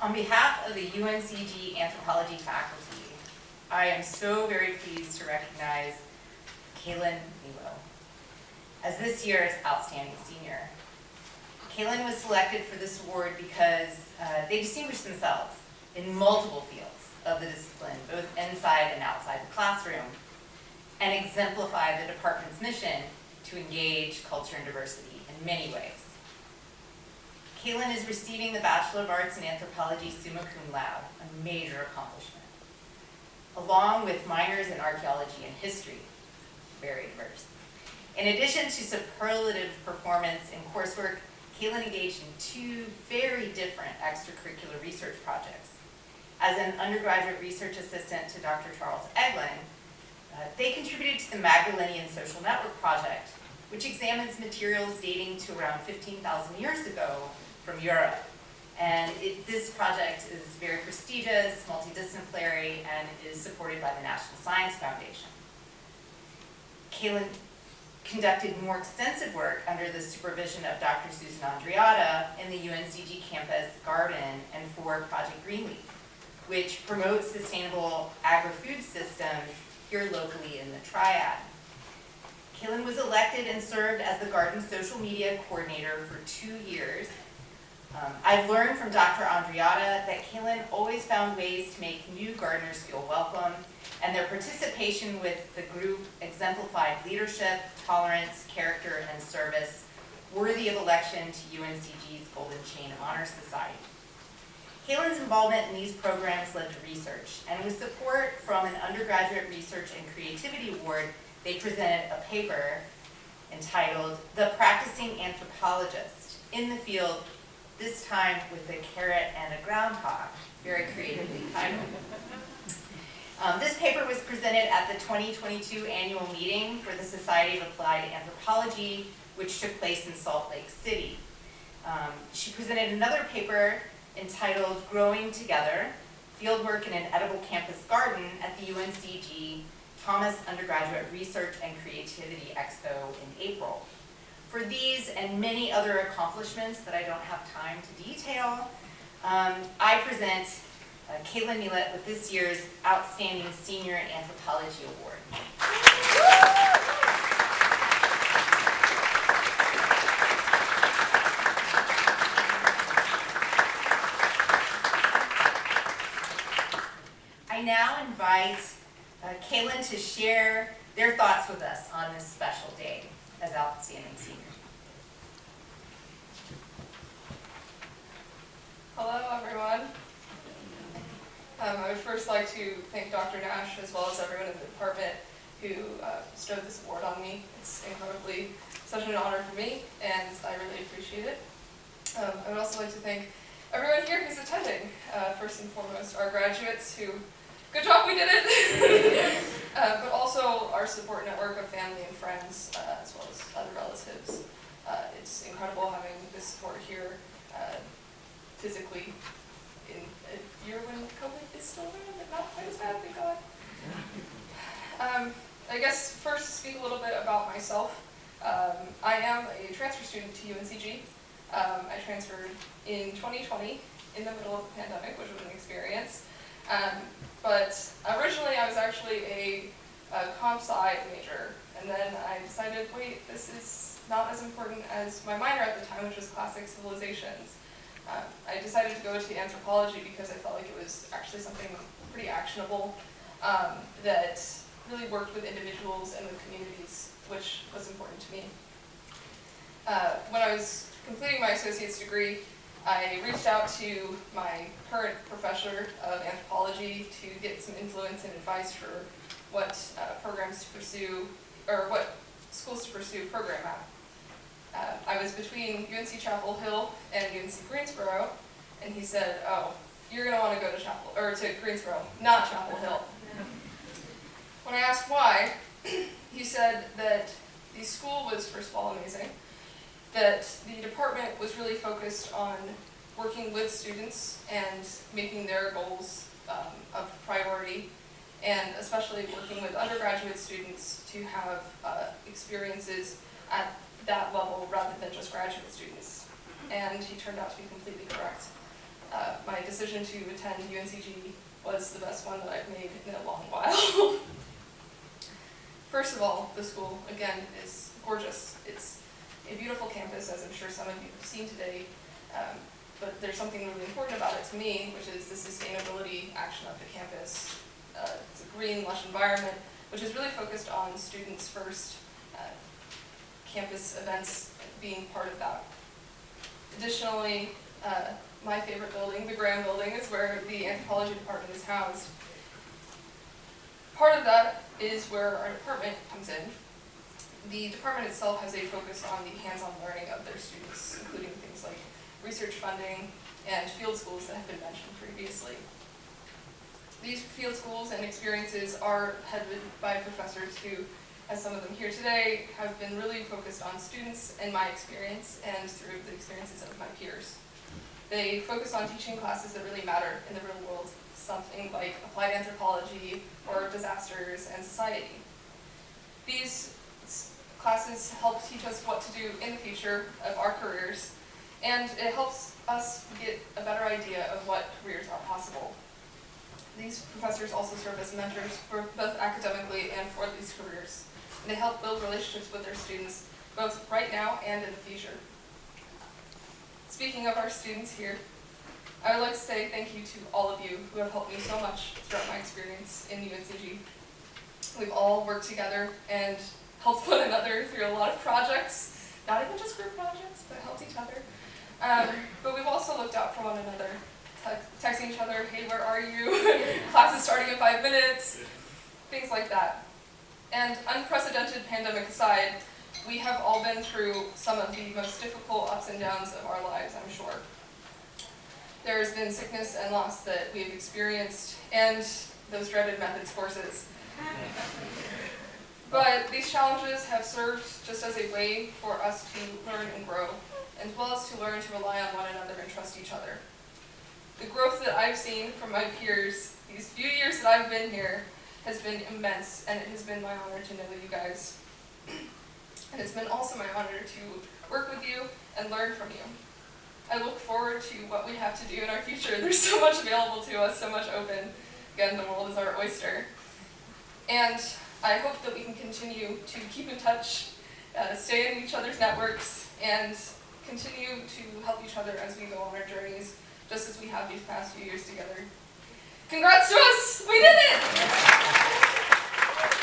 On behalf of the UNCG Anthropology faculty, I am so very pleased to recognize Kalyn Milot as this year's Outstanding Senior. Kalyn was selected for this award because they distinguished themselves in multiple fields of the discipline, both inside and outside the classroom, and exemplify the department's mission to engage culture and diversity in many ways. Kalyn is receiving the Bachelor of Arts in Anthropology summa cum laude, a major accomplishment, along with minors in archaeology and history, very diverse. In addition to superlative performance in coursework, Kalyn engaged in two very different extracurricular research projects. As an undergraduate research assistant to Dr. Charles Eglin, they contributed to the Magdalenian Social Network Project, which examines materials dating to around 15,000 years ago from Europe. And this project is very prestigious, multidisciplinary, and is supported by the National Science Foundation. Kalyn conducted more extensive work under the supervision of Dr. Susan Andreatta in the UNCG campus garden and for Project Greenleaf, which promotes sustainable agri-food systems here locally in the Triad. Kalyn was elected and served as the garden's social media coordinator for 2 years. I've learned from Dr. Andreatta that Kalyn always found ways to make new gardeners feel welcome, and their participation with the group exemplified leadership, tolerance, character, and service worthy of election to UNCG's Golden Chain of Honor Society. Kalyn's involvement in these programs led to research, and with support from an undergraduate research and creativity award, they presented a paper entitled "The Practicing Anthropologist in the Field, this time with a carrot and a groundhog," very creatively titled. This paper was presented at the 2022 annual meeting for the Society of Applied Anthropology, which took place in Salt Lake City. She presented another paper entitled "Growing Together, Fieldwork in an Edible Campus Garden" at the UNCG Thomas Undergraduate Research and Creativity Expo in April. For these and many other accomplishments that I don't have time to detail, I present Kalyn Milot with this year's Outstanding Senior Anthropology Award. I now invite Kalyn to share their thoughts with us on this special day as Outstanding Senior. Hello, everyone. I would first like to thank Dr. Nash as well as everyone in the department who bestowed this award on me. It's incredibly such an honor for me, and I really appreciate it. I would also like to thank everyone here who's attending. First and foremost, our graduates who, good job, we did it! But also our support network of family and friends, as well as other relatives. It's incredible having this support here physically in a year when COVID is still around, but not quite as bad, thank God. I guess first to speak a little bit about myself. I am a transfer student to UNCG. I transferred in 2020 in the middle of the pandemic, which was an experience. But originally I was actually a comp sci major, and then I decided, wait, this is not as important as my minor at the time, which was classic civilizations. I decided to go to anthropology because I felt like it was actually something pretty actionable that really worked with individuals and with communities, which was important to me. When I was completing my associate's degree, I reached out to my current professor of anthropology to get some influence and advice for what programs to pursue, or what schools to pursue program at. I was between UNC Chapel Hill and UNC Greensboro, and he said, "Oh, you're going to want to go to Greensboro, not Chapel Hill." When I asked why, he said that the school was, first of all, amazing, that the department was really focused on working with students and making their goals a priority, and especially working with undergraduate students to have experiences at that level rather than just graduate students. And he turned out to be completely correct. my decision to attend UNCG was the best one that I've made in a long while. First of all, the school, again, is gorgeous. It's a beautiful campus, as I'm sure some of you have seen today, but there's something really important about it to me, which is the sustainability action of the campus. It's a green, lush environment, which is really focused on students first, campus events being part of that. Additionally, my favorite building, the Graham building, is where the Anthropology department is housed. Part of that is where our department comes in. The department itself has a focus on the hands-on learning of their students, including things like research funding and field schools that have been mentioned previously. These field schools and experiences are headed by professors who, as some of them here today, have been really focused on students in my experience and through the experiences of my peers. They focus on teaching classes that really matter in the real world, something like applied anthropology or disasters and society. These classes help teach us what to do in the future of our careers, and it helps us get a better idea of what careers are possible. These professors also serve as mentors for both academically and for these careers. And they help build relationships with their students, both right now and in the future. Speaking of our students here, I would like to say thank you to all of you who have helped me so much throughout my experience in UNCG. We've all worked together and helped one another through a lot of projects, not even just group projects, but helped each other. But we've also looked out for one another, texting each other, hey, where are you? Class is starting in 5 minutes, things like that. And unprecedented pandemic aside, we have all been through some of the most difficult ups and downs of our lives, I'm sure. There has been sickness and loss that we have experienced, and those dreaded methods courses. But these challenges have served just as a way for us to learn and grow, as well as to learn to rely on one another and trust each other. The growth that I've seen from my peers these few years that I've been here has been immense, and it has been my honor to know you guys. And it's been also my honor to work with you and learn from you. I look forward to what we have to do in our future. There's so much available to us, so much open. Again, the world is our oyster. And I hope that we can continue to keep in touch, stay in each other's networks, and continue to help each other as we go on our journeys, just as we have these past few years together. Congrats to us! We did it!